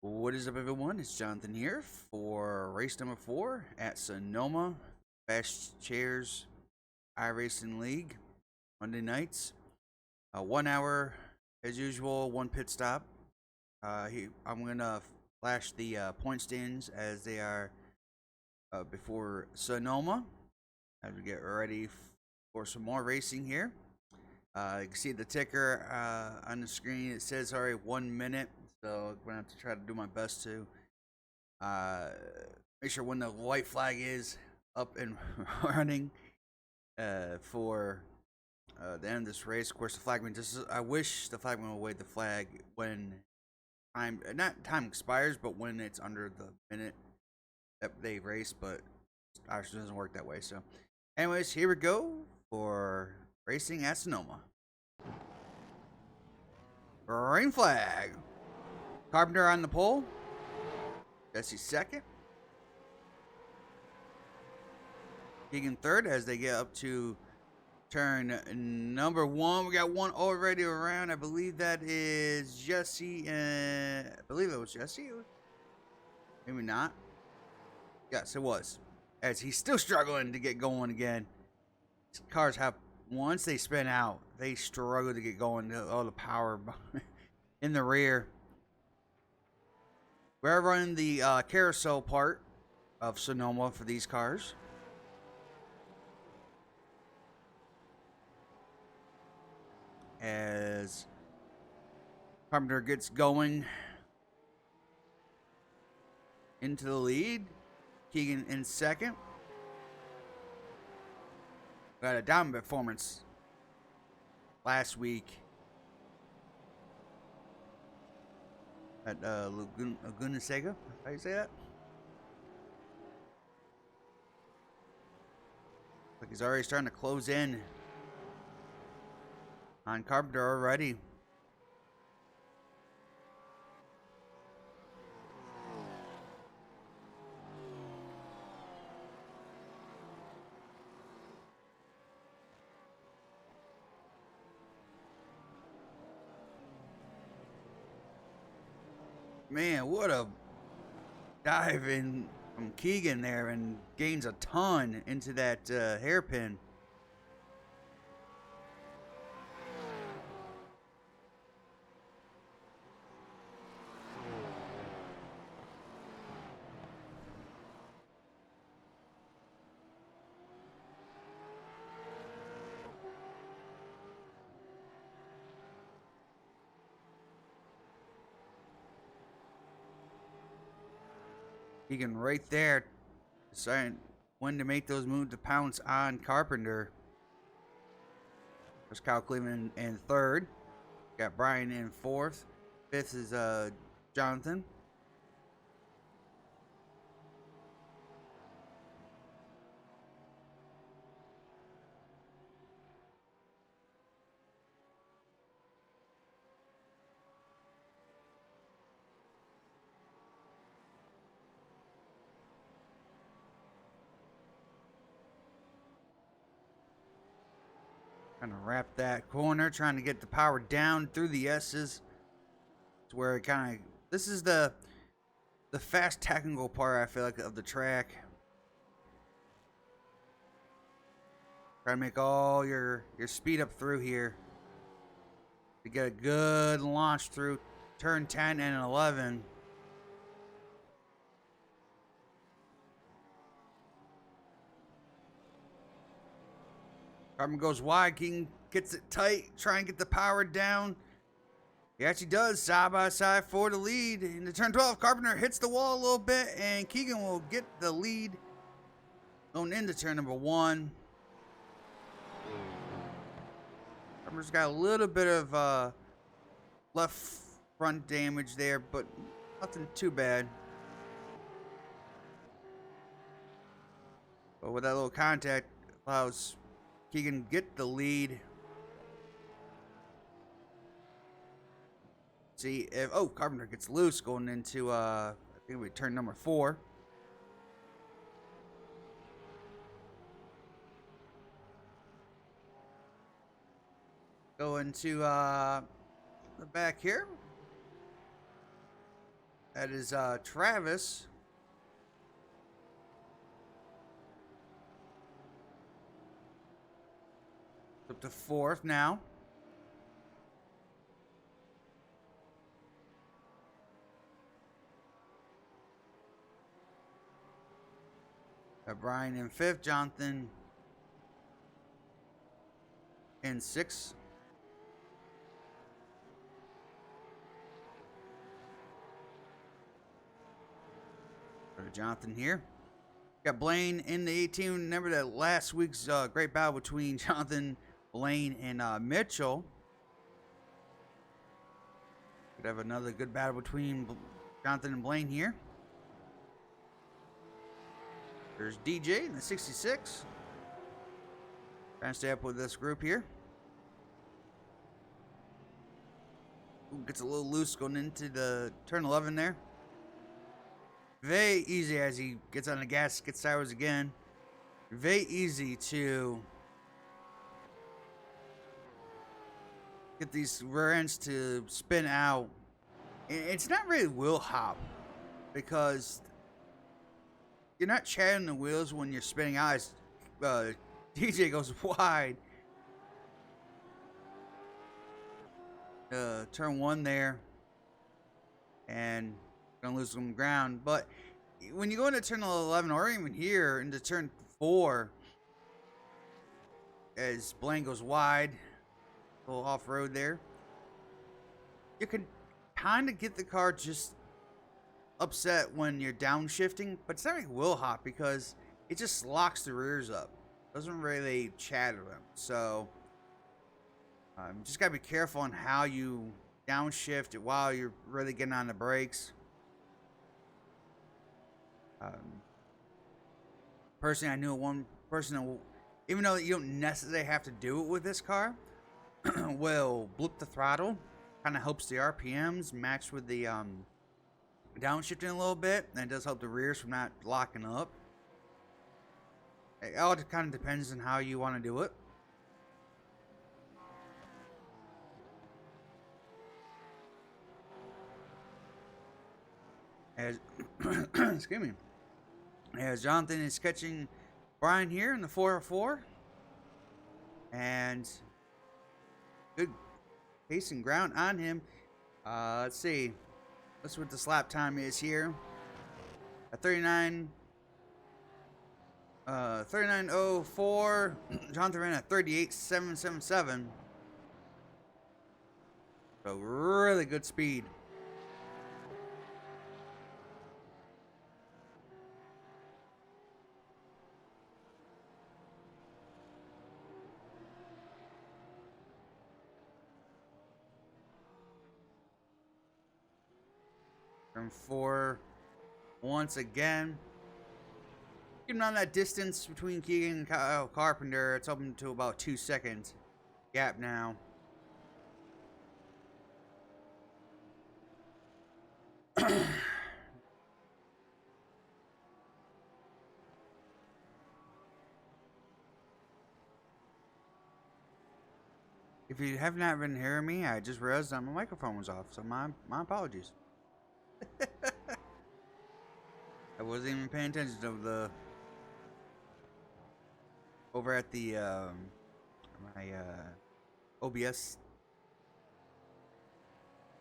What is up, everyone? It's Jonathan here for race number 4 at Sonoma FCRS iRacing League Monday nights. 1 hour as usual, one pit stop. I'm gonna flash the point stands as they are before Sonoma as we get ready for some more racing here. You can see the ticker on the screen. It says already 1 minute, so I'm gonna have to try to do my best to make sure when the white flag is up and running for the end of this race. Of course, the flagman I wish the flagman would wave the flag when not time expires, but when it's under the minute that they race. But obviously doesn't work that way. So, anyways, here we go for racing at Sonoma. Green flag. Carpenter on the pole. Jesse second. Keegan third as they get up to turn number 1. We got one already around. I believe that is Jesse. I believe it was Jesse. Maybe not. Yes, it was. As he's still struggling to get going again. These cars have, once they spin out, they struggle to get going. All the power in the rear. We're running the carousel part of Sonoma for these cars. As Carpenter gets going into the lead. Keegan in second. Got a down performance last week at Laguna Seca. How you say that? Like he's already starting to close in on Carpenter already. Man, what a dive in from Keegan there, and gains a ton into that hairpin. Keegan right there, deciding when to make those moves to pounce on Carpenter. There's Kyle Cleveland in third. Got Brian in fourth. Fifth is Jonathan. Kind of wrap that corner, trying to get the power down through the S's. It's where it kind of, this is the fast technical part, I feel like, of the track. Try to make all your speed up through here to get a good launch through turn 10 and 11. Carpenter goes wide. King gets it tight. Try and get the power down. He actually does, side by side for the lead. Into turn 12, Carpenter hits the wall a little bit, and Keegan will get the lead going into turn number 1. Carpenter's got a little bit of left front damage there, but nothing too bad. But with that little contact, allows Keegan get the lead. See if Carpenter gets loose going into I think we turn number 4. Go into the back here. That is Travis. Up to 4th now. Brian in 5th. Jonathan in 6th. Jonathan here. Got Blaine in the 18. Remember that last week's great battle between Jonathan, Blaine, and Mitchell. Could have another good battle between Jonathan and Blaine here. There's DJ in the 66. Trying to stay up with this group here. Ooh, gets a little loose going into the turn 11 there. Very easy as he gets on the gas, gets sideways again. Very easy to get these rear ends to spin out. It's not really wheel hop because you're not chattering the wheels when you're spinning out. As DJ goes wide. Turn 1 there. And gonna lose some ground. But when you go into turn 11 or even here into turn 4, as Blaine goes wide, a little off-road there, you can kind of get the car just upset when you're downshifting, but it's not like wheel hop because it just locks the rears up. Doesn't really chatter them. So just gotta be careful on how you downshift it while you're really getting on the brakes. Personally, I knew one person that, even though you don't necessarily have to do it with this car, will blip the throttle. Kind of helps the RPMs match with the downshifting a little bit, and it does help the rears from not locking up. It all kind of depends on how you want to do it. As excuse me. As Jonathan is catching Brian here in the 404. And good pace and ground on him. Let's see. Let's see what the slap time is here. A 39.04. Jonathan ran at 38.777. So really good speed. Turn 4 once again. Keeping on that distance between Keegan and Kyle Carpenter, it's up to about 2 seconds gap now. If you have not been hearing me, I just realized that my microphone was off, so my apologies. I wasn't even paying attention to the over at the my OBS.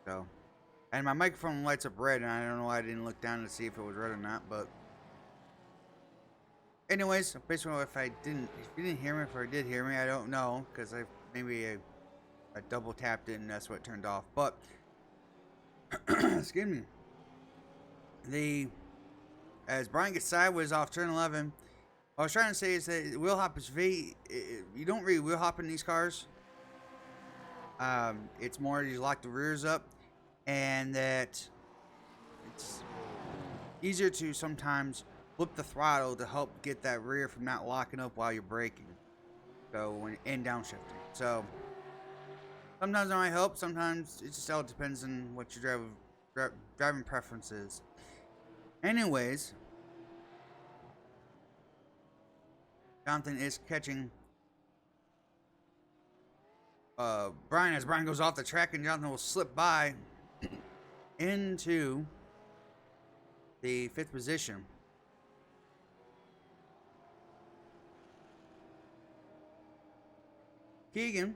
So, and my microphone lights up red, and I don't know why I didn't look down to see if it was red or not. But, anyways, basically, if you didn't hear me, if I did hear me, I don't know because I double tapped it and that's what turned off. But, excuse me. As Brian gets sideways off turn 11, what I was trying to say is that wheel hop is you don't really wheel hop in these cars. It's more you lock the rears up, and that it's easier to sometimes flip the throttle to help get that rear from not locking up while you're braking. So and downshifting. So sometimes it might help. Sometimes it just all depends on what your driving preference is. Anyways, Jonathan is catching Brian as Brian goes off the track, and Jonathan will slip by into the 5th position. Keegan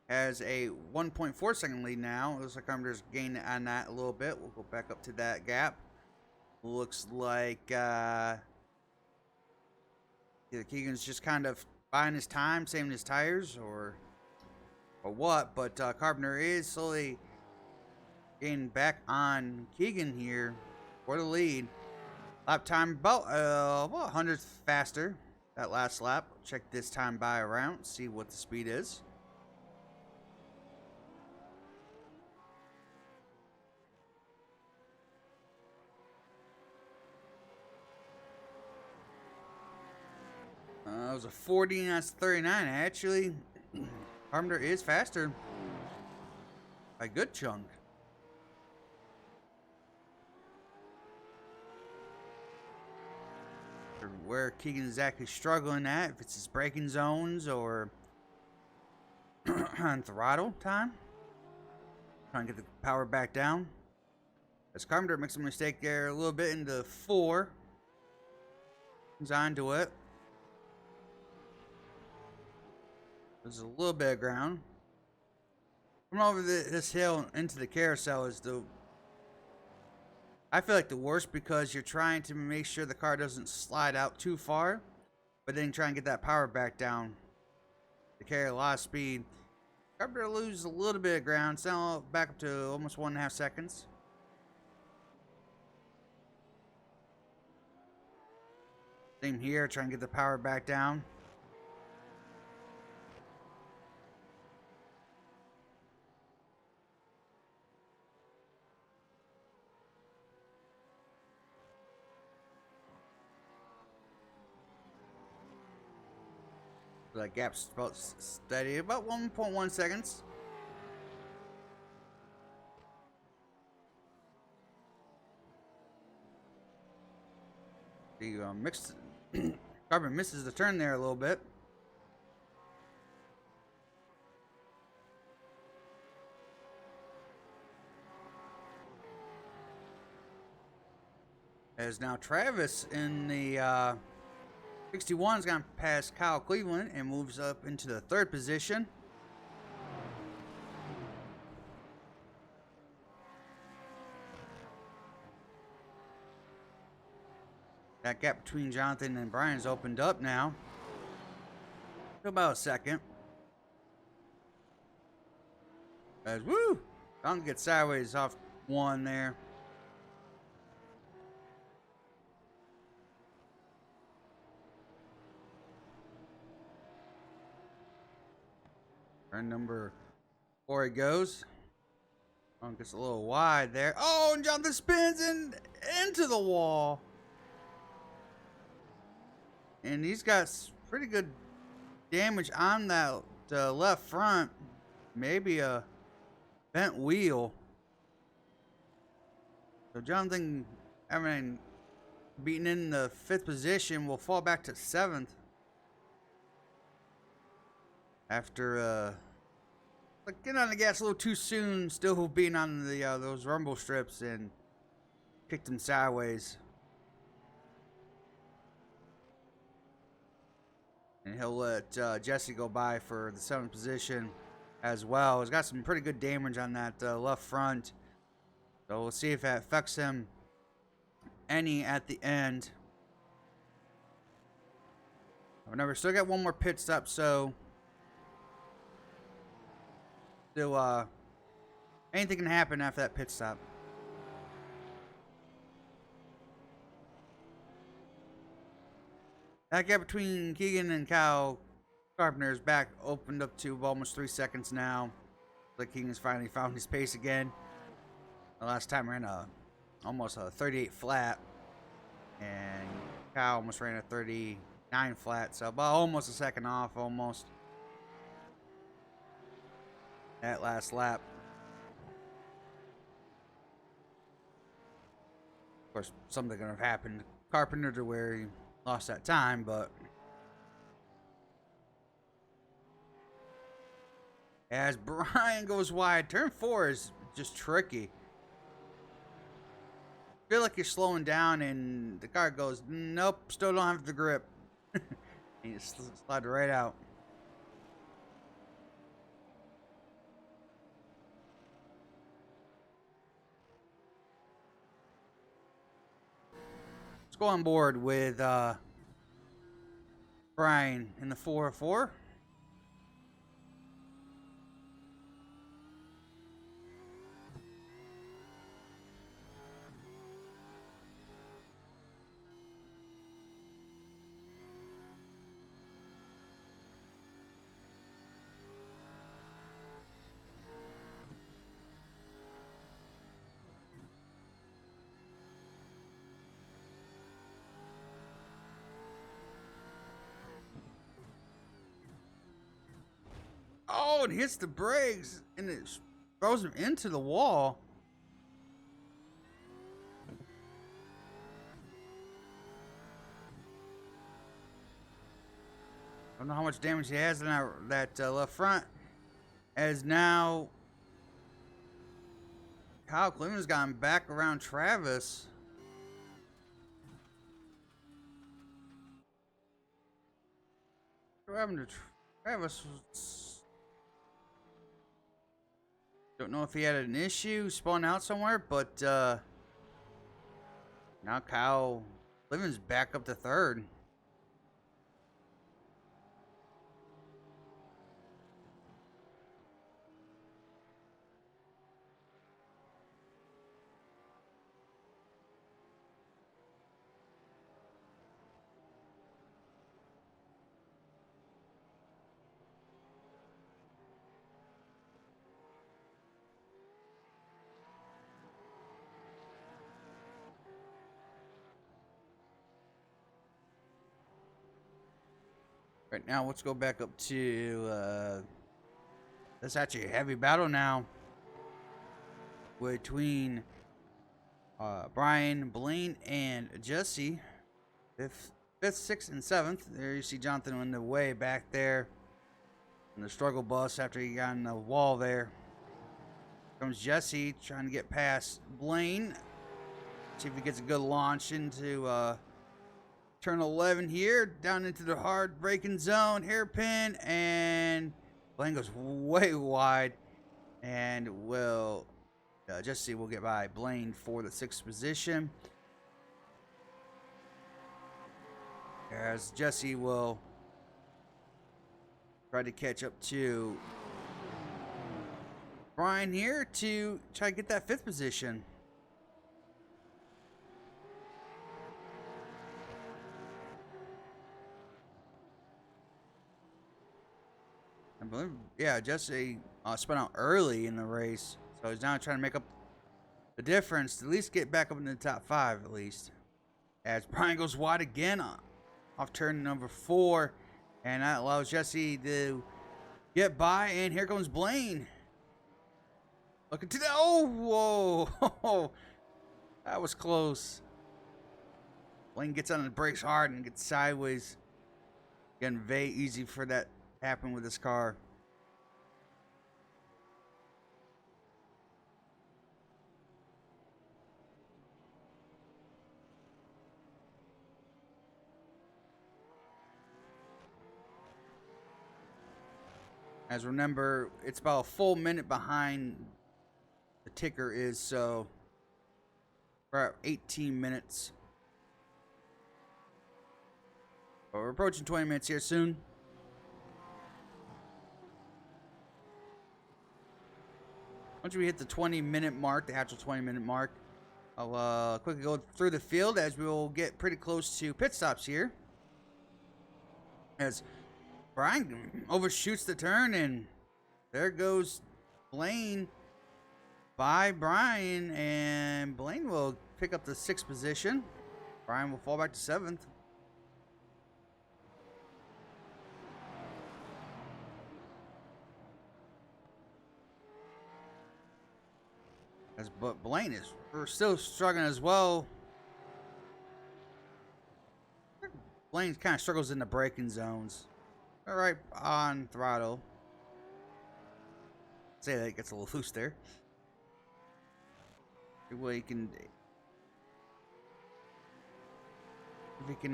has a 1.4 second lead now. Looks like Carpenter's gained on that a little bit. We'll go back up to that gap. Looks like Keegan's just kind of buying his time, saving his tires, or what. But Carpenter is slowly getting back on Keegan here for the lead. Lap time about 100th faster that last lap. Check this time by around, see what the speed is. It was a 40 and that's 39. Actually, Carpenter is faster by a good chunk. Or where Keegan is actually struggling at, if it's his braking zones or on throttle time. Trying to get the power back down. As Carpenter makes a mistake there a little bit into 4. He's onto it. There's a little bit of ground. Coming over this hill into the carousel is I feel like the worst, because you're trying to make sure the car doesn't slide out too far, but then try and get that power back down to carry a lot of speed. Carpenter loses a little bit of ground, it's now back up to almost 1.5 seconds. Same here, try and get the power back down. That gap's about steady, about 1.1 seconds. The Carpenter misses the turn there a little bit. As now Travis in the 61's gone past Kyle Cleveland and moves up into the 3rd position. That gap between Jonathan and Brian's opened up now. About a second. As woo! Jonathan gets sideways off 1 there. Turn number 4 he goes. Gets a little wide there. Oh, and Jonathan spins into the wall. And he's got pretty good damage on that left front. Maybe a bent wheel. So Jonathan, beaten in the 5th position, will fall back to 7th. After getting on the gas a little too soon, still being on the those rumble strips and kicked him sideways. And he'll let Jesse go by for the 7th position as well. He's got some pretty good damage on that left front. So we'll see if that affects him any at the end. However, still got one more pit stop, so still anything can happen after that pit stop. That gap between Keegan and Kyle Carpenter is back opened up to almost 3 seconds now. Like Keegan's finally found his pace again. The last time ran almost a 38 flat, and Kyle almost ran a 39 flat, so about almost a second off, almost. That last lap. Of course, something gonna have happened to Carpenter to where he lost that time, but as Brian goes wide, turn 4 is just tricky. feel like you're slowing down, and the car goes, nope, still don't have the grip. And you slide right out. Let's go on board with Brian in the 404. Oh, it hits the brakes and it throws him into the wall. I don't know how much damage he has in that left front. As now, Kyle Cleveland's gotten back around Travis. What happened to Travis? Don't know if he had an issue spawning out somewhere, but now Kyle Cleveland's back up to third. Right now, let's go back up to that's actually a heavy battle now between Brian, Blaine, and Jesse. Fifth, sixth, and seventh. There you see Jonathan in the way back there in the struggle bus after he got in the wall there. Comes Jesse trying to get past Blaine. See if he gets a good launch into turn 11 here, down into the hard braking zone, hairpin, and Blaine goes way wide, and Jesse will get by Blaine for the 6th position, as Jesse will try to catch up to Brian here to try to get that 5th position. I believe, yeah, Jesse spun out early in the race, so he's now trying to make up the difference to at least get back up in the top 5 at least. As Brian goes wide again off turn number 4, and that allows Jesse to get by, and here comes Blaine. Looking to the, oh, whoa, that was close. Blaine gets on the brakes hard and gets sideways. Again, very easy for that to happen with this car. As remember, it's about a full minute behind the ticker is, so we're at 18 minutes. But we're approaching 20 minutes here soon. Once we hit the 20-minute mark, the actual 20-minute mark, I'll quickly go through the field as we will get pretty close to pit stops here. As Brian overshoots the turn, and there goes Blaine by Brian, and Blaine will pick up the 6th position. Brian will fall back to 7th. But Blaine is still struggling as well. Blaine kind of struggles in the braking zones. All right, on throttle. Say that it gets a little loose there. Well, you can If he can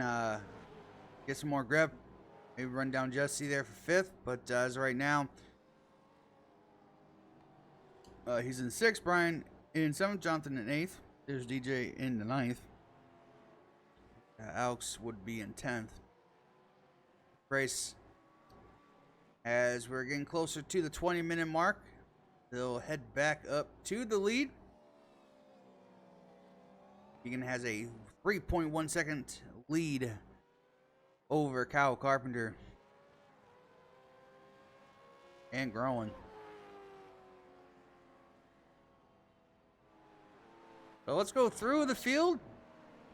get some more grip, maybe run down Jesse there for 5th. But as of right now, he's in 6th, Brian in 7th, Jonathan in 8th. There's DJ in the 9th. Alex would be in 10th. Race, as we're getting closer to the 20-minute mark, they'll head back up to the lead. Keegan has a 3.1 second lead over Kyle Carpenter. And growing. So let's go through the field.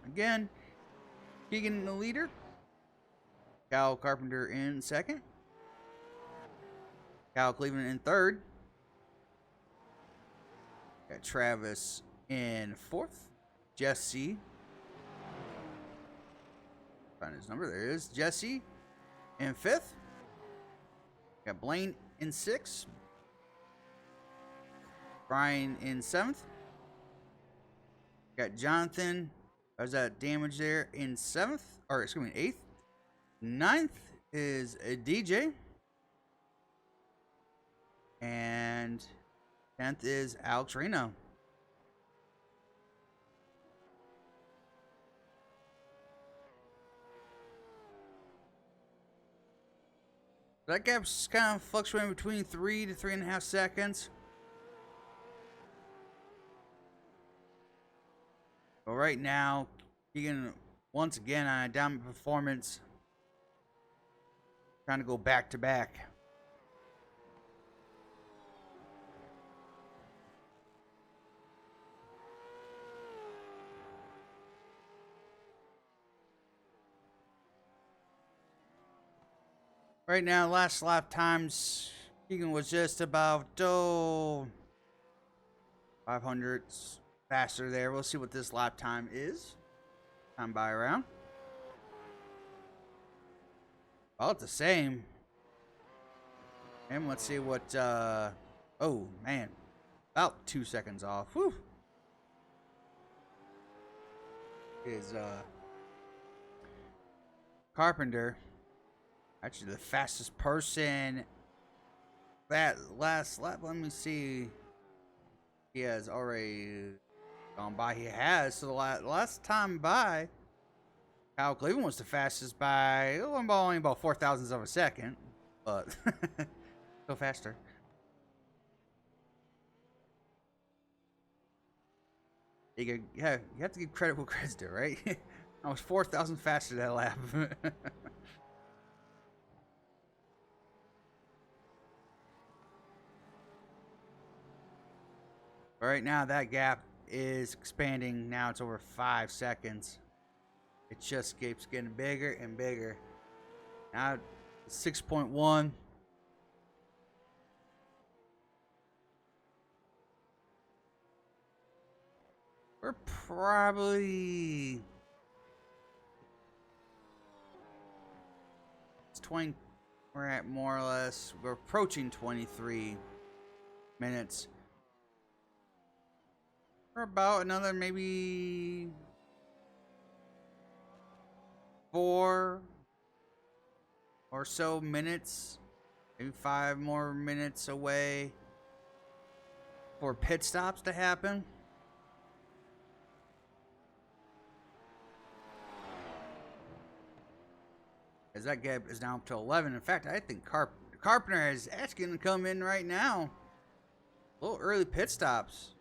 Again, Keegan the leader. Kyle Carpenter in 2nd. Kyle Cleveland in 3rd. Got Travis in 4th. Jesse. Find his number. There it is. Jesse in 5th. Got Blaine in 6th. Brian in 7th. Got Jonathan. There's that damage there in 7th. Or excuse me, 8th. 9th is a DJ. And 10th is Alex Reno. That gap's kind of fluctuating between 3 to 3.5 seconds. But right now, Keegan once again on a dominant performance, trying to go back to back. Right now, last lap times, Keegan was just about 500s faster there. We'll see what this lap time is. Time by around. About the same. And let's see what, oh man, about 2 seconds off. Whew. Is, Carpenter. Actually, the fastest person that last lap. Let me see. He has already gone by. He has. So the last time by, Kyle Cleveland was the fastest by only about 4 thousandths of a second, but go faster. You have to give credit where credit's due, right? I was 4,000 faster that lap. Right now, that gap is expanding. Now it's over 5 seconds. It just keeps getting bigger and bigger. Now, 6.1. We're probably... It's 20... We're at more or less... We're approaching 23 minutes. For about another maybe 4 or so minutes, maybe 5 more minutes away for pit stops to happen. As that gap is now up to 11. In fact, I think Carpenter is actually going to come in right now. A little early pit stops.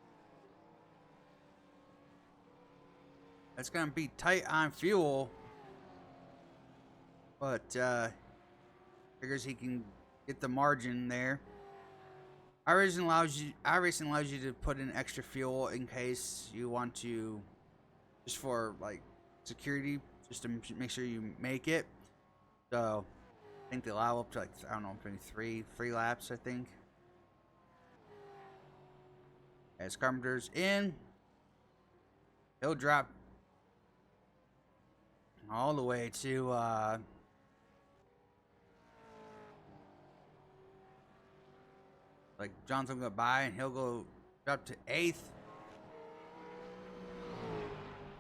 That's going to be tight on fuel, but figures he can get the margin there. iRacing allows you to put in extra fuel in case you want to, just for like security, just to make sure you make it. So I think they allow up to like, I don't know, maybe three laps, I think. As Carpenter's in, he'll drop all the way to like Jonathan will go by and he'll go up to 8th.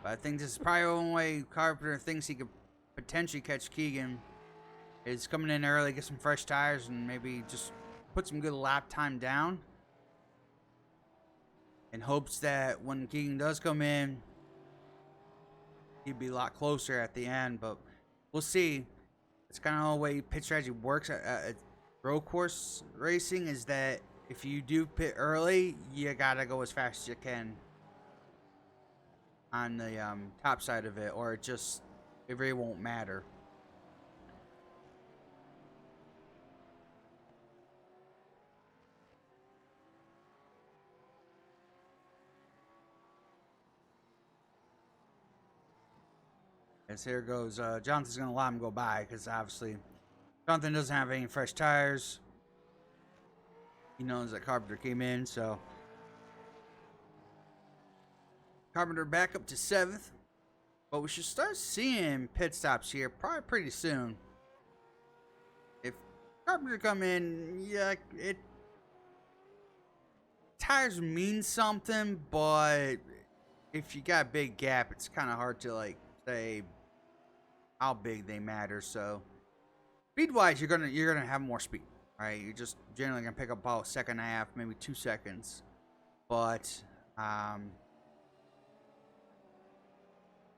I think this is probably the only way Carpenter thinks he could potentially catch Keegan is coming in early, get some fresh tires, and maybe just put some good lap time down. In hopes that when Keegan does come in, he'd be a lot closer at the end. But we'll see. It's kind of the way pit strategy works at road course racing, is that if you do pit early, you gotta go as fast as you can on the top side of it, or it really won't matter. As here goes, Jonathan's gonna let him go by because obviously Jonathan doesn't have any fresh tires. He knows that Carpenter came in, so Carpenter back up to 7th. But we should start seeing pit stops here probably pretty soon. If Carpenter come in, yeah, tires mean something, but if you got a big gap, it's kind of hard to like say how big they matter. So speed wise, you're gonna have more speed, right? You're just generally gonna pick up about a second and a half, maybe 2 seconds. But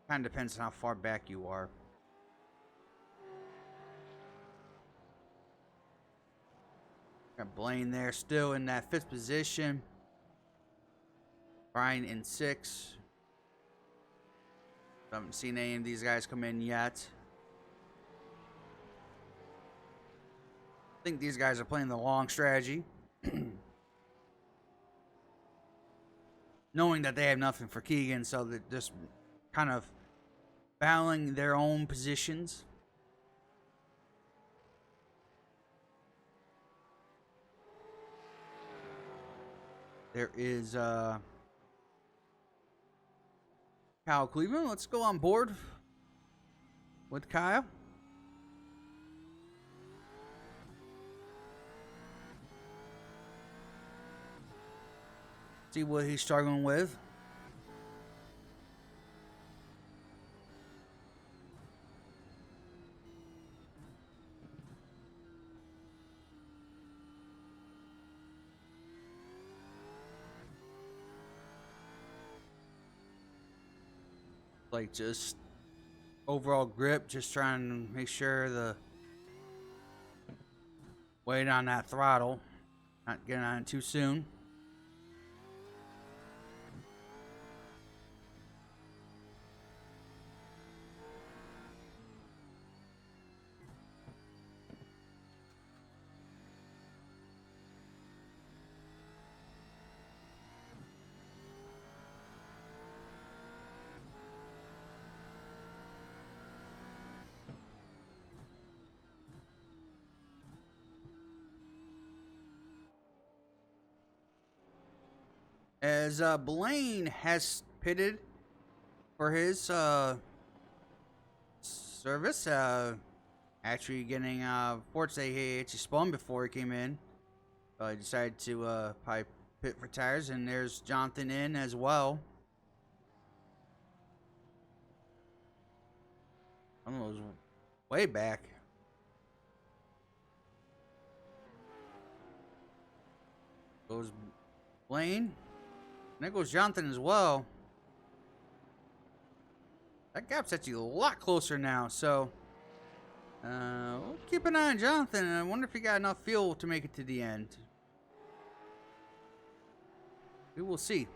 kind of depends on how far back you are. Got Blaine there still in that 5th position. Brian in 6th. Haven't seen any of these guys come in yet. I think these guys are playing the long strategy. Knowing that they have nothing for Keegan, so they're just kind of battling their own positions. There is Kyle Cleveland. Let's go on board with Kyle. See what he's struggling with. Like just overall grip, just trying to make sure the weight on that throttle, not getting on it too soon. As Blaine has pitted for his service, actually getting fortunately he actually spun before he came in. I decided to probably pit for tires, and there's Jonathan in as well. I don't know, it was way back. Goes Blaine. And there goes Jonathan as well. That gap's actually a lot closer now, so we'll keep an eye on Jonathan. I wonder if he got enough fuel to make it to the end. We will see.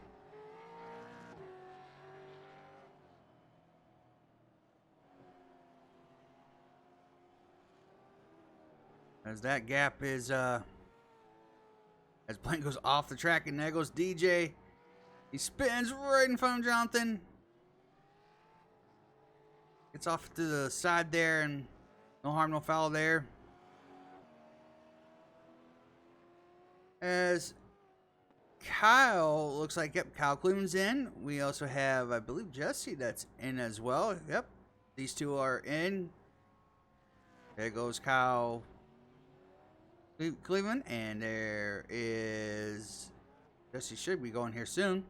As that gap is, as Blaine goes off the track, and there goes DJ. He spins right in front of Jonathan. Gets off to the side there, and no harm, no foul there. As Kyle, looks like, yep, Kyle Cleveland's in. We also have, I believe, Jesse that's in as well. Yep, these two are in. There goes Kyle Cleveland, and there is Jesse should be going here soon.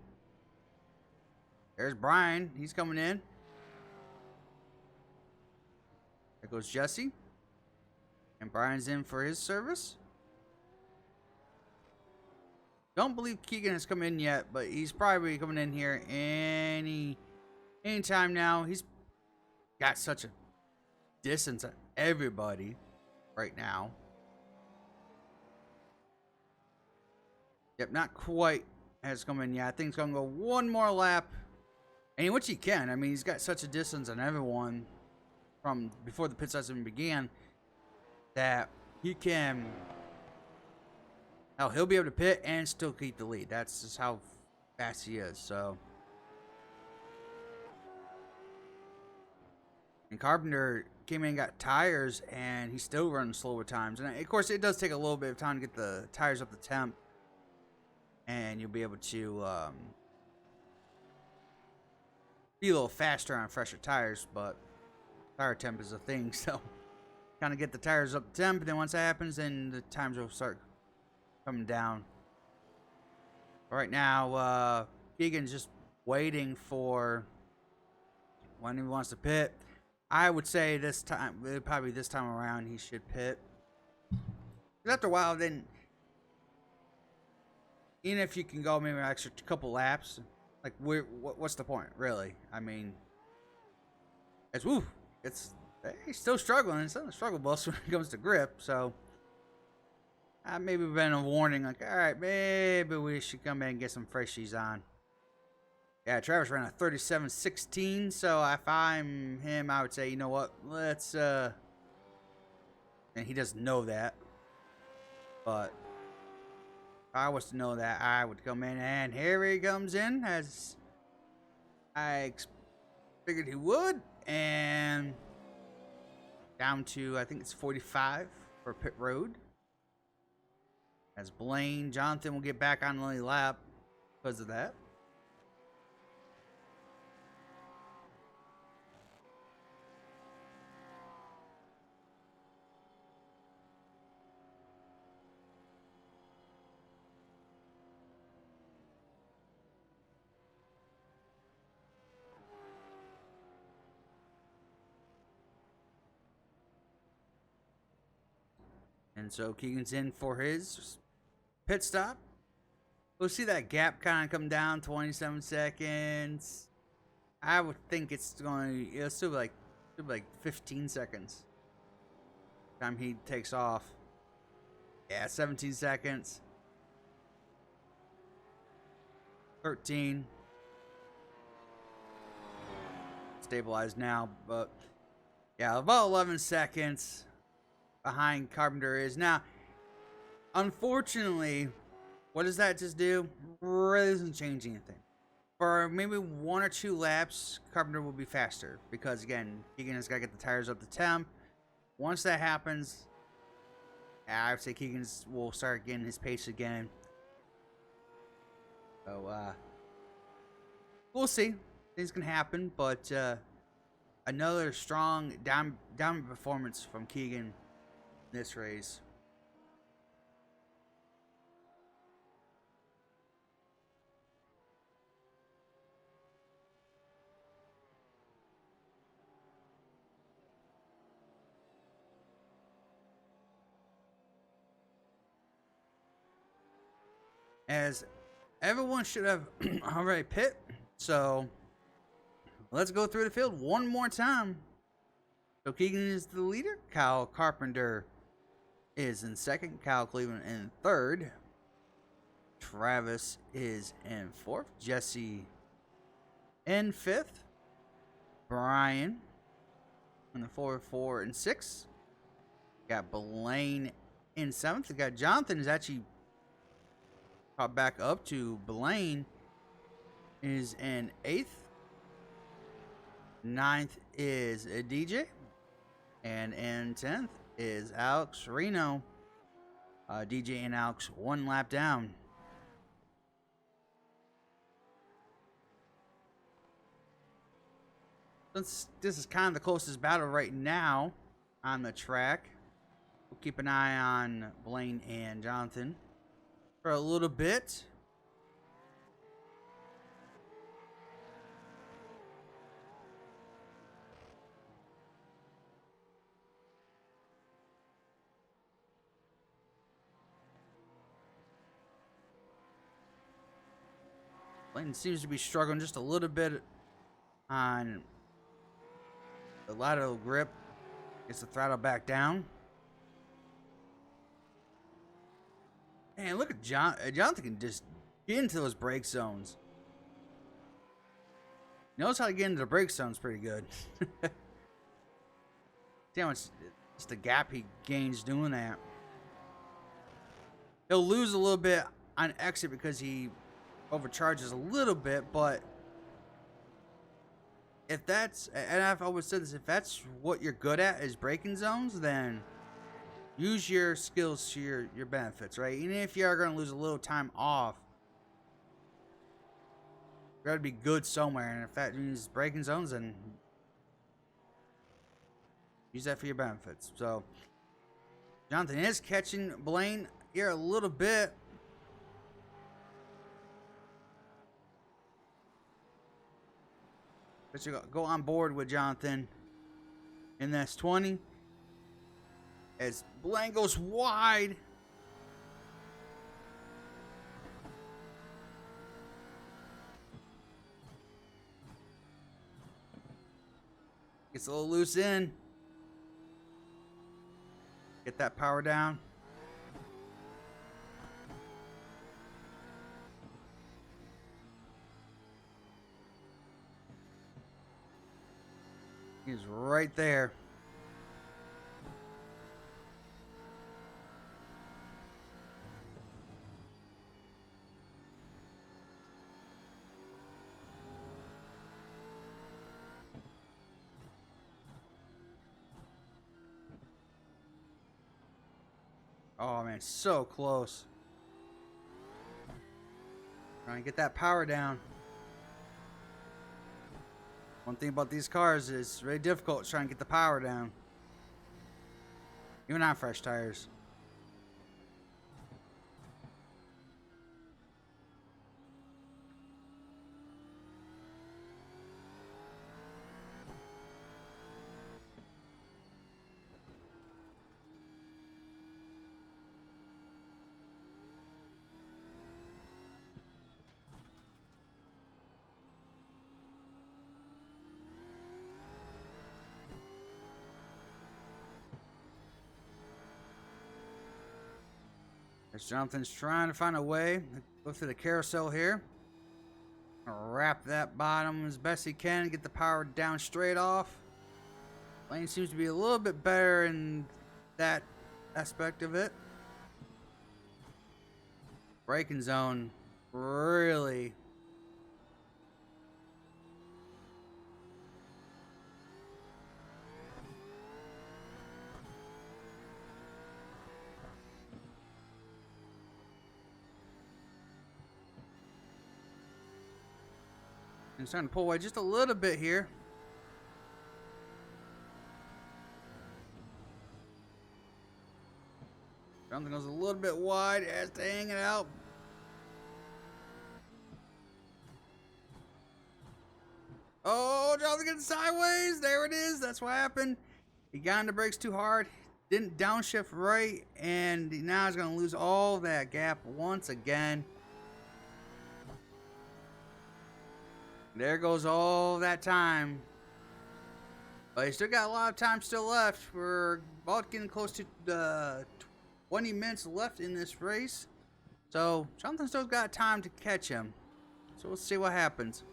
There's Brian. He's coming in. There goes Jesse. And Brian's in for his service. Don't believe Keegan has come in yet, but he's probably coming in here anytime now. He's got such a distance of everybody right now. Yep, not quite has come in yet. I think he's going to go one more lap. And which he can. I mean, he's got such a distance on everyone from before the pit stops even began that he can... Hell, he'll be able to pit and still keep the lead. That's just how fast he is, so... And Carpenter came in and got tires, and he's still running slower times. And of course, it does take a little bit of time to get the tires up to temp. And you'll be able to be a little faster on fresher tires, but tire temp is a thing, so kind of get the tires up to temp, and then once that happens, then the times will start coming down. But right now, Keegan's just waiting for when he wants to pit. I would say this time, probably this time around, he should pit. But after a while, then, even if you can go maybe an extra couple laps, like, what's the point, really? I mean, he's still struggling. It's not a struggle bus when it comes to grip, so maybe been a warning, like, all right, maybe we should come in and get some freshies on. Yeah, Travis ran a 37.16, so if I'm him, I would say, you know what, let's, and he doesn't know that, but if I was to know that, I would come in, and here he comes in, as I figured he would, and down to, I think it's 45 for pit road, as Blaine Jonathan will get back on the lap because of that. And so Keegan's in for his pit stop. We'll see that gap kind of come down, 27 seconds. I would think it'll still be like 15 seconds. Time he takes off. Yeah, 17 seconds. 13. Stabilized now, but yeah, about 11 seconds behind Carpenter is. Now, unfortunately, what does that just do? Really doesn't change anything. For maybe 1 or 2 laps, Carpenter will be faster because, again, Keegan has got to get the tires up to temp. Once that happens, I would say Keegan will start getting his pace again. So, we'll see. Things can happen, but another strong dominant performance from Keegan in this race. As everyone should have already pit, so let's go through the field one more time. So Keegan is the leader. Kyle Carpenter is in second. Kyle Cleveland in third. Travis is in fourth. Jesse in fifth. Brian in the 4, 4, and 6. Got Blaine in seventh. We got Jonathan is actually caught back up to Blaine is in 8th. 9th is a DJ. And in 10th is Alex Reno. DJ and Alex 1 lap down. Since this is kind of the closest battle right now on the track, we'll keep an eye on Blaine and Jonathan for a little bit. Blaine seems to be struggling just a little bit on the lateral grip. Gets the throttle back down. Man, look at Jonathan can just get into those brake zones. He knows how to get into the brake zones pretty good. See how much just the gap he gains doing that. He'll lose a little bit on exit because he overcharges a little bit, but if that's, and I've always said this, if that's what you're good at is braking zones, then use your skills to your benefits, right? Even if you are going to lose a little time off, you got to be good somewhere, and if that means braking zones, then use that for your benefits. So Jonathan is catching Blaine here a little bit. But you go on board with Jonathan in this 20 as Blaine goes wide. Gets a little loose in. Get that power down. He's right there. Oh man, so close. Trying to get that power down. One thing about these cars is it's very difficult trying to get the power down. Even on fresh tires. As Jonathan's trying to find a way to go through the carousel here. Wrap that bottom as best he can, get the power down straight off. Lane seems to be a little bit better in that aspect of it. Braking zone really and starting to pull away just a little bit here. Something goes a little bit wide as to hang it out. Oh, Jonathan getting sideways. There it is. That's what happened. He got on the brakes too hard. Didn't downshift right. And now he's going to lose all that gap once again. There goes all that time. But he's still got a lot of time still left. We're about getting close to 20 minutes left in this race. So Jonathan still got time to catch him. So we'll see what happens.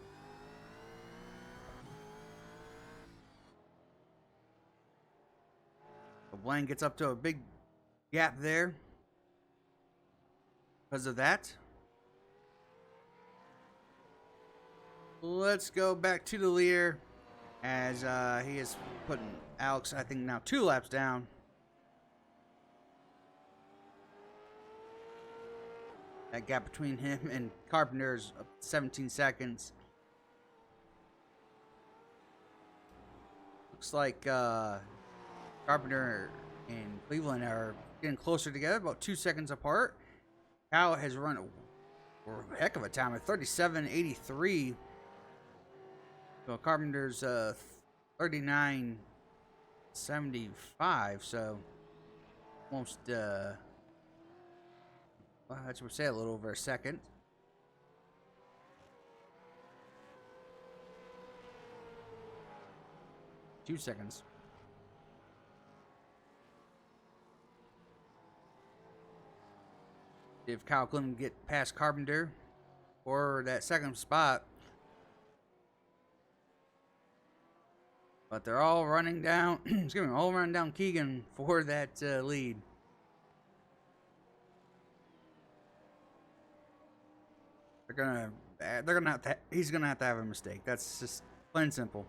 Blaine gets up to a big gap there because of that. Let's go back to the leader as he is putting Alex, I think, now 2 laps down. That gap between him and Carpenter is 17 seconds. Looks like Carpenter and Cleveland are getting closer together, about 2 seconds apart. Kyle has run a heck of a time at 37.83. So Carpenter's 39.75, so almost well, I should say a little over a second. 2 seconds. If Kyle couldn't get past Carpenter or that second spot. But they're all running down, excuse me, all running down Keegan for that lead. They're gonna have to, he's gonna have to have a mistake. That's just plain and simple.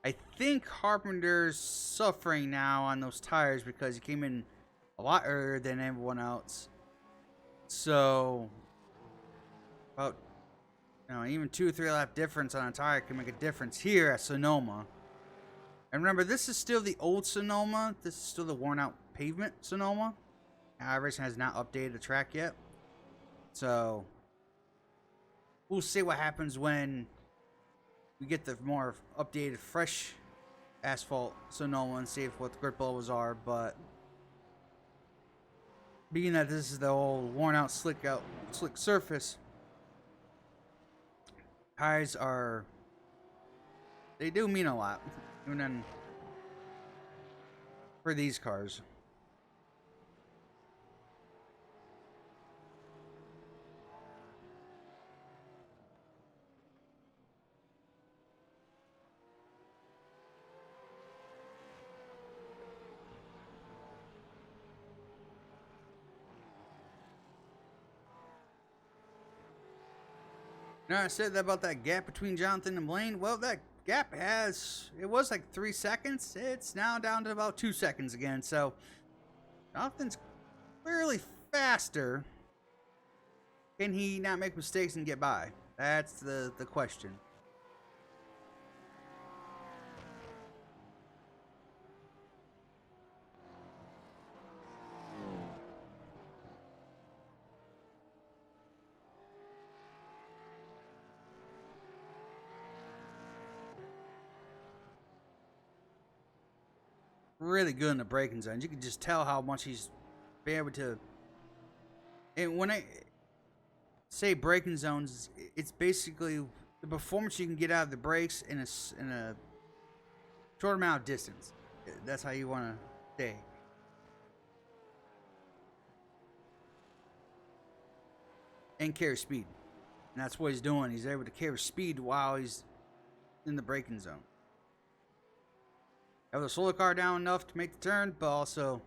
I think Carpenter's suffering now on those tires because he came in a lot earlier than everyone else. So, about, you know, even 2 or 3 lap difference on a tire can make a difference here at Sonoma. And remember, this is still the old Sonoma. This is still the worn out pavement Sonoma. iRacing has not updated the track yet. So, we'll see what happens when we get the more updated, fresh asphalt Sonoma and see what the grip levels are. But being that this is the old worn out slick surface, tires are, they do mean a lot, even in, for these cars. Now, I said that about that gap between Jonathan and Blaine. Well, that gap it was like 3 seconds. It's now down to about 2 seconds again. So, Jonathan's clearly faster. Can he not make mistakes and get by? That's the question. Really good in the braking zones. You can just tell how much he's been able to. And when I say braking zones, it's basically the performance you can get out of the brakes in a short amount of distance. That's how you want to stay. And carry speed. And that's what he's doing. He's able to carry speed while he's in the braking zone. Have the solar car down enough to make the turn, but also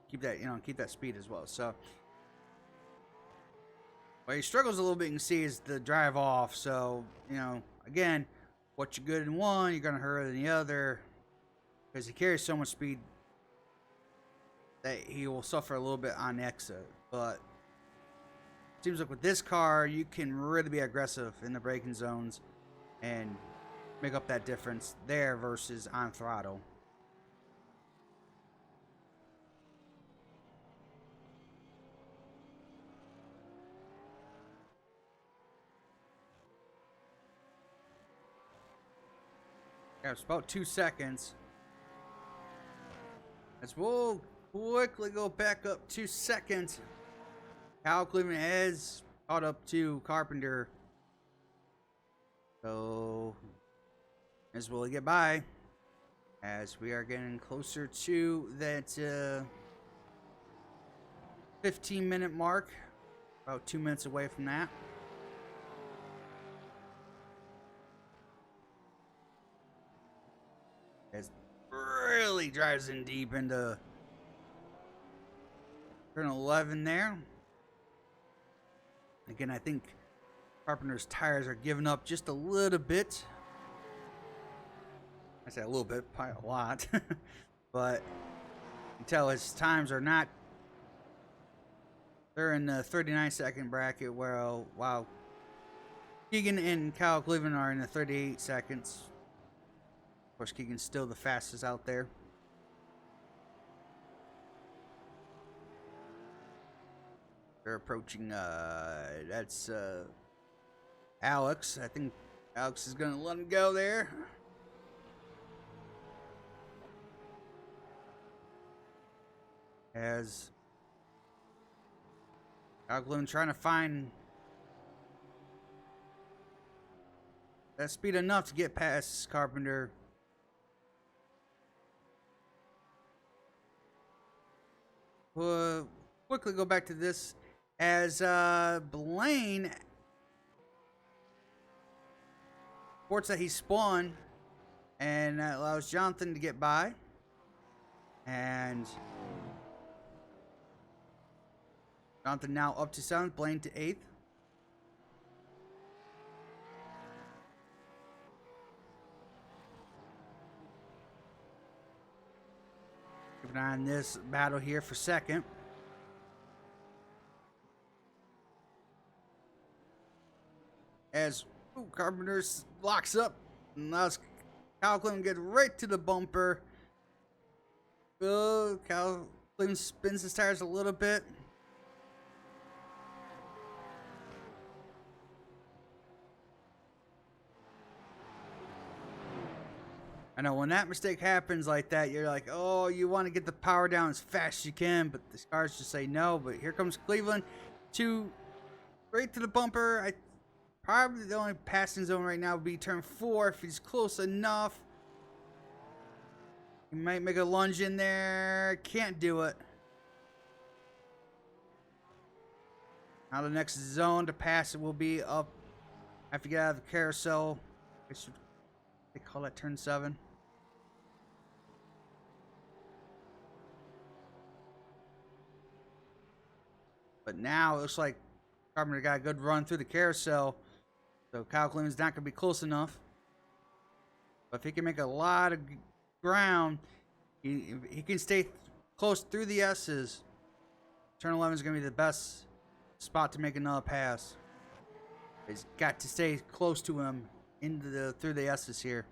keep that speed as well. So where he struggles a little bit, you can see, is the drive off. So, again, what you're good in one, you're gonna hurt in the other, because he carries so much speed that he will suffer a little bit on exit. But seems like with this car, you can really be aggressive in the braking zones and make up that difference there versus on throttle. Yeah, it's about 2 seconds. As we'll quickly go back up 2 seconds. Kyle Cleveland has caught up to Carpenter. So, as will he get by? As we are getting closer to that 15-minute mark. About 2 minutes away from that. As really drives in deep into turn 11 there. Again, I think Carpenter's tires are giving up just a little bit. I say a little bit, probably a lot. But you can tell his times are not. They're in the 39-second bracket, while Keegan and Kyle Cleveland are in the 38 seconds. Of course, Keegan's still the fastest out there. They're approaching, that's Alex. I think Alex is going to let him go there. As Alglin trying to find that speed enough to get past Carpenter. We'll quickly go back to this as Blaine reports that he spun, and that allows Jonathan to get by. And Jonathan now up to 7th, Blaine to 8th. Keep an eye on this battle here for 2nd. As Carpenter locks up and allows Kyle Clem to get right to the bumper. Kyle Clem spins his tires a little bit. I know when that mistake happens like that, you're like, oh, you want to get the power down as fast as you can, but the cars just say no. But here comes Cleveland right to the bumper. Probably the only passing zone right now would be turn 4 if he's close enough. He might make a lunge in there. Can't do it. Now the next zone to pass it will be up after you get out of the carousel. They call that turn 7. But now it looks like Carpenter got a good run through the carousel. So Kyle Cleveland's not going to be close enough. But if he can make a lot of ground, he can stay close through the S's. Turn 11 is going to be the best spot to make another pass. He's got to stay close to him through the S's here.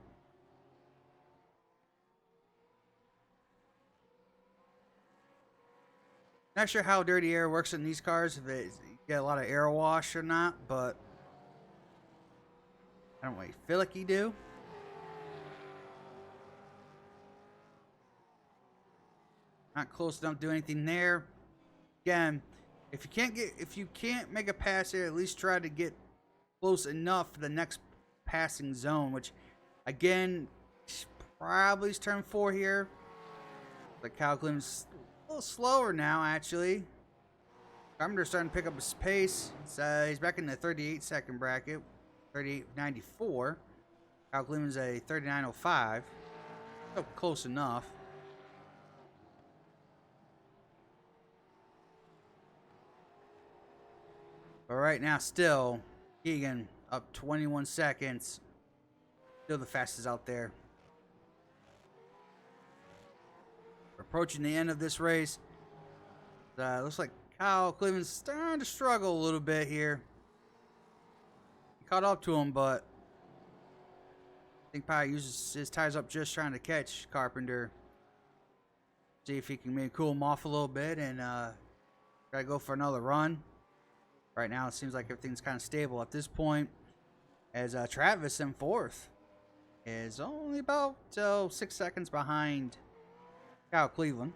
Not sure how dirty air works in these cars, if you get a lot of air wash or not, but I don't really feel like you do. Not close enough to do anything there. Again, if you can't make a pass here, at least try to get close enough for the next passing zone, which again probably is turn 4 here. But Kyle Clem's a little slower now, actually. Carpenter's starting to pick up his pace. He's back in the 38-second bracket, 38.94. Kyle Clem's a 39.05. Still close enough. But right now, still, Keegan up 21 seconds. Still the fastest out there. We're approaching the end of this race. Looks like Kyle Cleveland's starting to struggle a little bit here. He caught up to him, but I think probably uses his tires up just trying to catch Carpenter. See if he can maybe cool him off a little bit and try to go for another run. Right now, it seems like everything's kind of stable at this point. As Travis in 4th is only about 6 seconds behind Kyle Cleveland.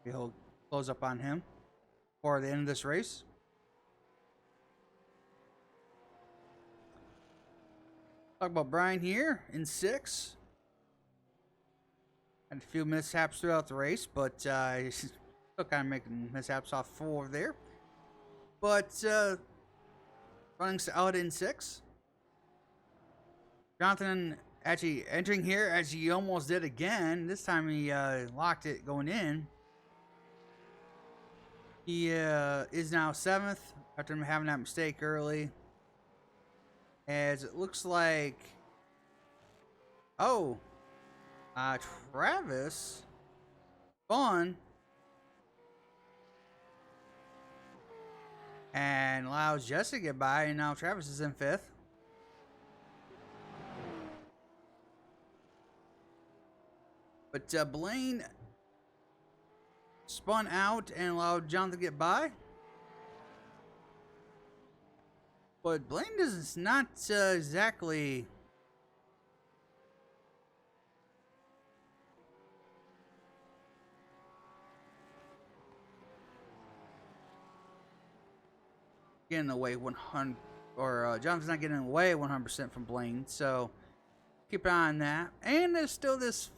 He'll close up on him for the end of this race. Talk about Brian here in 6. Had a few mishaps throughout the race, but he's still kind of making mishaps off 4 there. But running out in 6. Jonathan actually entering here as he almost did again. This time he locked it going in. He is now 7th after having that mistake early. As it looks like, Travis spun and allows Jesse to get by, and now Travis is in 5th. But Blaine spun out and allowed Jonathan to get by. But Blaine is not exactly getting away 100, or Jonathan's not getting away 100% from Blaine. So keep an eye on that. And there's still this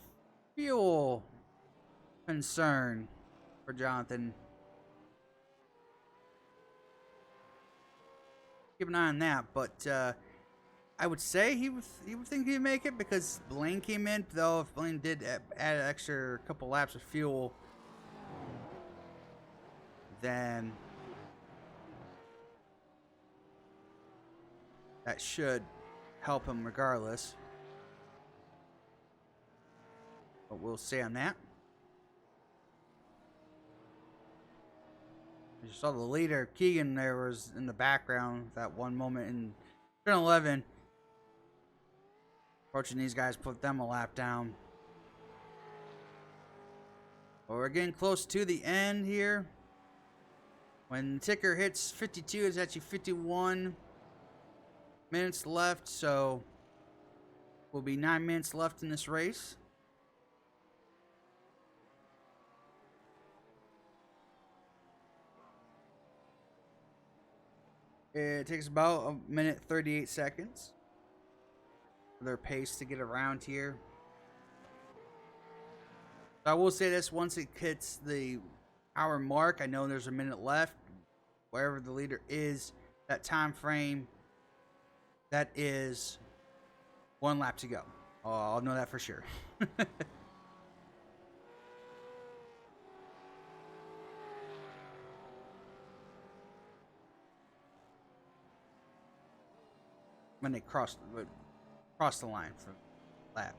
fuel concern for Jonathan. Keep an eye on that, but I would say he would think he'd make it because Blaine came in. Though if Blaine did add an extra couple laps of fuel, then that should help him regardless. But we'll see on that. You saw the leader, Keegan, there was in the background that one moment in turn 11. Approaching these guys, put them a lap down. But we're getting close to the end here. When the ticker hits 52, it's actually 51 minutes left, so will be 9 minutes left in this race. It takes about a minute 38 seconds for their pace to get around here. So I will say this, once it hits the hour mark, I know there's a minute left. Wherever the leader is, that time frame, that is 1 lap to go. Oh, I'll know that for sure. When they cross the line for lap.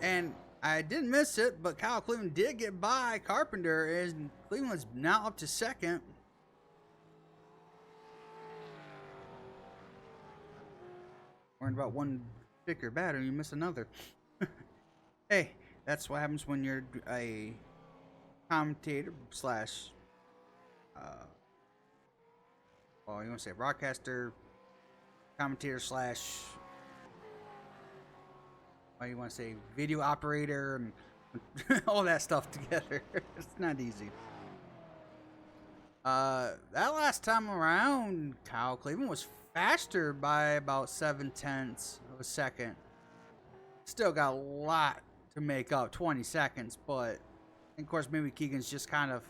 And I didn't miss it, but Kyle Cleveland did get by Carpenter, and Cleveland's now up to second. Worrying about one sticker battery, you miss another. Hey, that's what happens when you're a commentator slash, well, you want to say broadcaster, commentator slash, what do you want to say, video operator, and all that stuff together. It's not easy. That last time around, Kyle Cleveland was faster by about 0.7 of a second. Still got a lot to make up, 20 seconds, but of course maybe Keegan's just kind of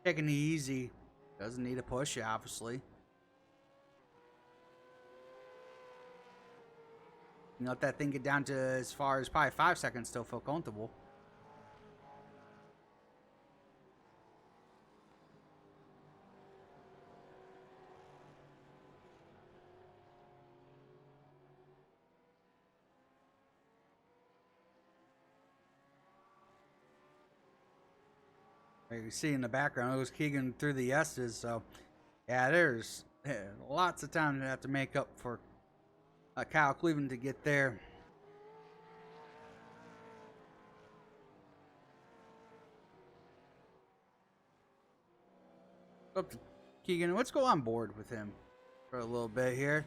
taking it easy. Doesn't need to push it, obviously. You know, let that thing get down to as far as probably 5 seconds, still feel comfortable. You see in the background, it was Keegan through the S's, so yeah, there's lots of time to have to make up for Kyle Cleveland to get there. Up to Keegan, let's go on board with him for a little bit here.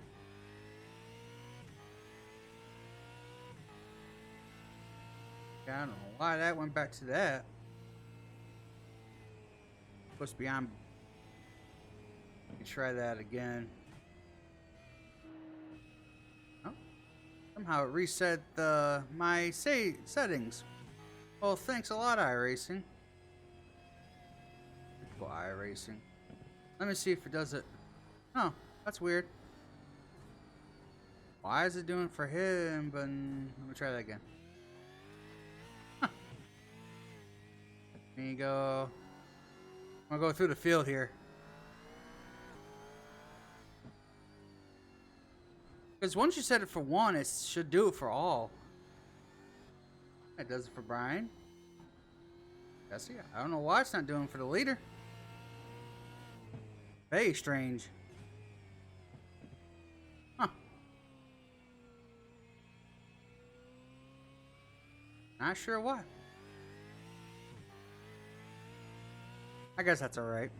I don't know why that went back to that. Supposed to be on. Let me try that again. Oh, somehow it reset my settings. Well, thanks a lot, iRacing. Go iRacing. Let me see if it does it. Oh, that's weird. Why is it doing for him? But let me try that again. Huh. There you go. I'm gonna go through the field here. Because once you set it for one, it should do it for all. It does it for Brian. Jesse, I don't know why it's not doing it for the leader. Very strange. Huh. Not sure why. I guess that's alright.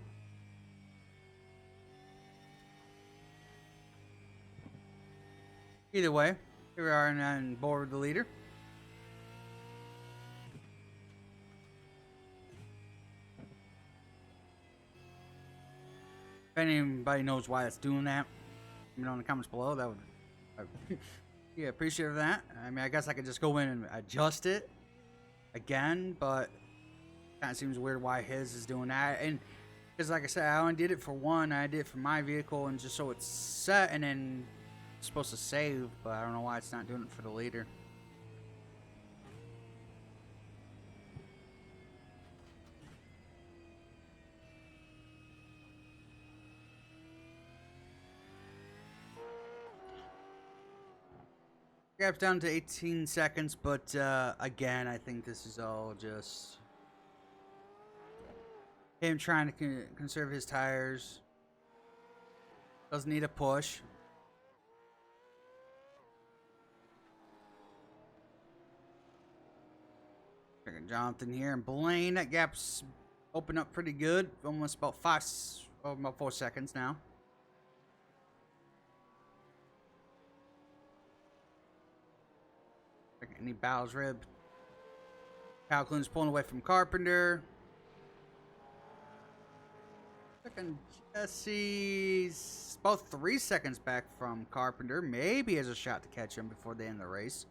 Either way, here we are on board with the leader. If anybody knows why it's doing that, let me know in the comments below. That would, I'd be appreciative of that. I mean, I guess I could just go in and adjust it again, but kind of seems weird why his is doing that. And because, like I said, I only did it for one. I did it for my vehicle, and just so it's set, and then it's supposed to save. But I don't know why it's not doing it for the leader. Gap's down to 18 seconds, but again, I think this is all just him trying to conserve his tires. Doesn't need a push. Checking Jonathan here and Blaine. That gap's opened up pretty good. Almost about about 4 seconds now. Any Bowles rib. Calhoun's pulling away from Carpenter. Second, Jesse's about 3 seconds back from Carpenter. Maybe has a shot to catch him before they end the race.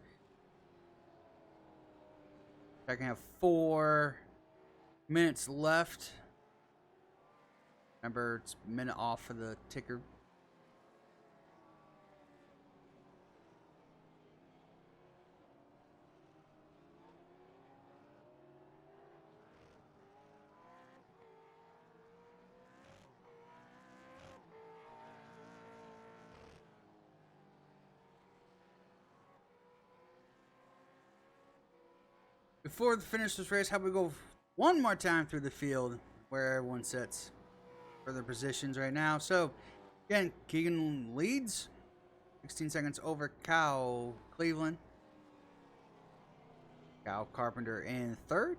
I can have 4 minutes left. Remember, it's a minute off for the ticker. Before the finish this race, how about we go one more time through the field where everyone sits for their positions right now. So, again, Keegan leads. 16 seconds over Kyle Cleveland. Kyle Carpenter in third.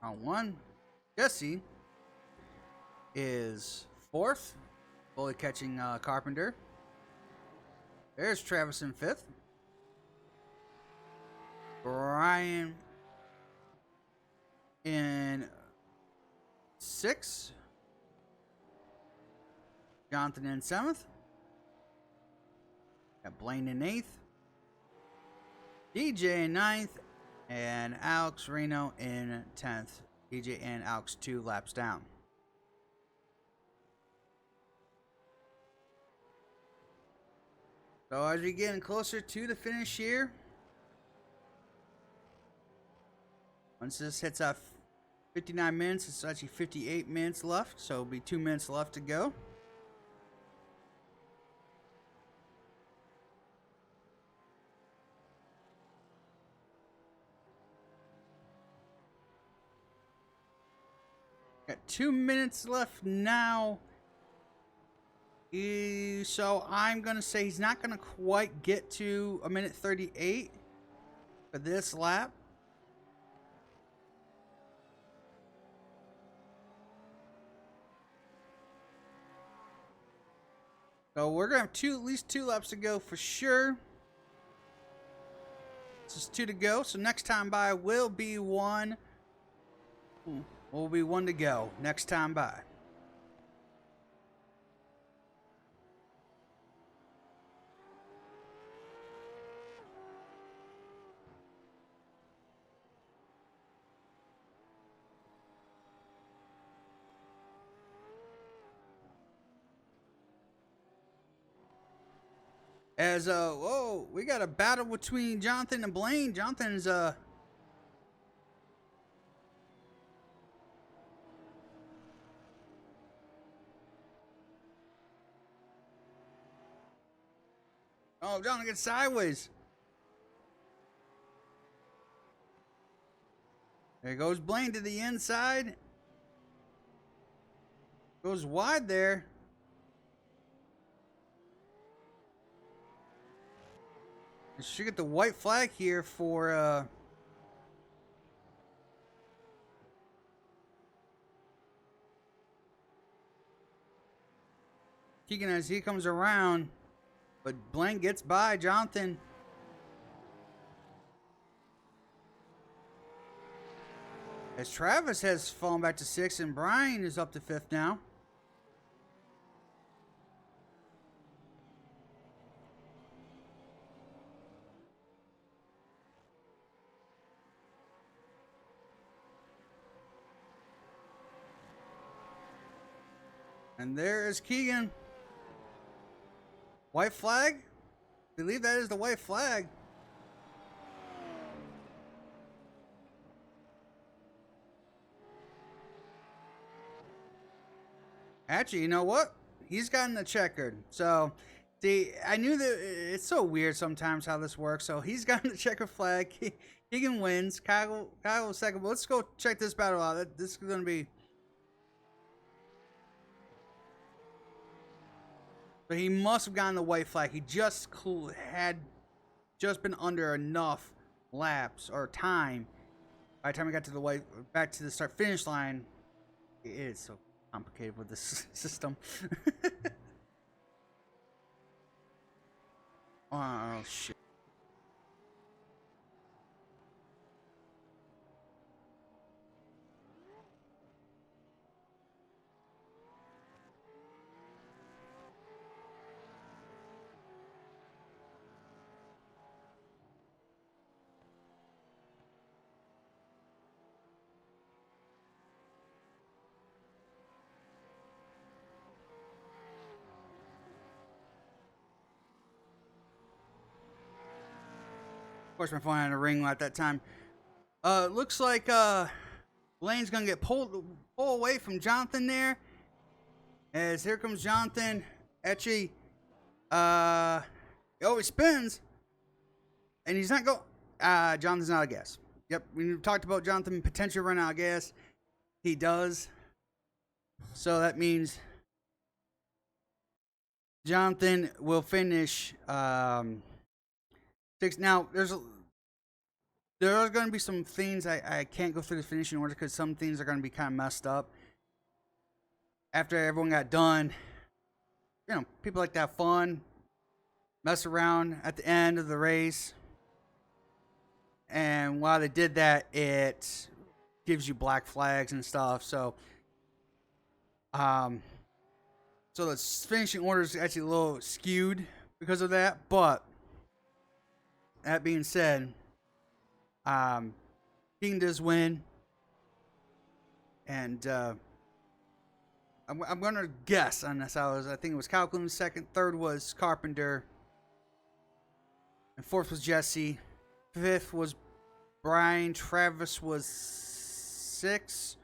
Round one. Jesse is fourth, fully catching Carpenter. There's Travis in fifth. Brian in sixth. Jonathan in seventh. Got Blaine in eighth. DJ in ninth. And Alex Reno in 10th. DJ and Alex 2 laps down. So as we get closer to the finish here, once this hits 59 minutes, it's actually 58 minutes left, so it'll be 2 minutes left to go. Got 2 minutes left now. So I'm going to say he's not going to quite get to a minute 38 for this lap. So we're going to have at least 2 laps to go for sure. This is 2 to go. So next time by will be 1. Will be 1 to go next time by. As whoa, we got a battle between Jonathan and Blaine. Jonathan's oh, Jonathan gets sideways. There goes Blaine to the inside. Goes wide there. Should get the white flag here for Keegan as he comes around, but Blaine gets by Jonathan. As Travis has fallen back to 6th and Brian is up to 5th now. And there is Keegan. White flag? I believe that is the white flag. Actually, you know what? He's gotten the checkered. So, see, I knew that it's so weird sometimes how this works. So, he's gotten the checkered flag. Keegan wins. Kyle second. But let's go check this battle out. This is going to be... But he must have gotten the white flag. He just had just been under enough laps or time. By the time he got to the back to the start finish line, it is so complicated with this system. Oh shit. Of course, my phone had a ring at that time. Looks like Blaine's gonna get pulled away from Jonathan there. As here comes Jonathan. Actually, oh, he spins, and he's not go. Jonathan's not out of gas. Yep, we talked about Jonathan potentially running out of gas. He does. So that means Jonathan will finish 6th. Now, there are going to be some things I can't go through the finishing order because some things are going to be kind of messed up. After everyone got done, you know, people like to have fun, mess around at the end of the race. And while they did that, it gives you black flags and stuff. So, so the finishing order is actually a little skewed because of that. But that being said, King does win, and I'm gonna guess on this. I think it was Kyle Clune second, third was Carpenter, and fourth was Jesse, fifth was Brian, Travis was 6.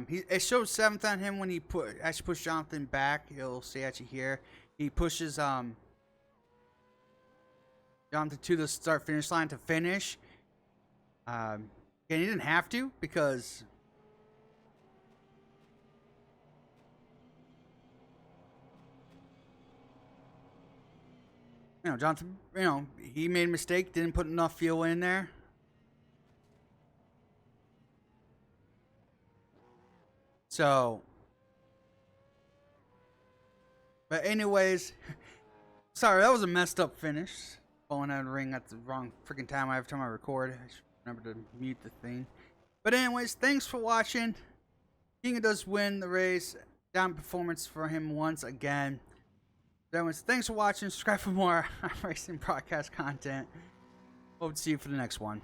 It shows 7th on him when he actually pushed Jonathan back. You'll see actually here he pushes Jonathan to the start finish line to finish. And he didn't have to because Jonathan, he made a mistake, didn't put enough fuel in there. So, but anyways, sorry, that was a messed up finish. Falling out of the ring at the wrong freaking time every time I record. I should remember to mute the thing. But anyways, thanks for watching. King does win the race. Down performance for him once again. So anyways, thanks for watching. Subscribe for more iRacing broadcast content. Hope to see you for the next one.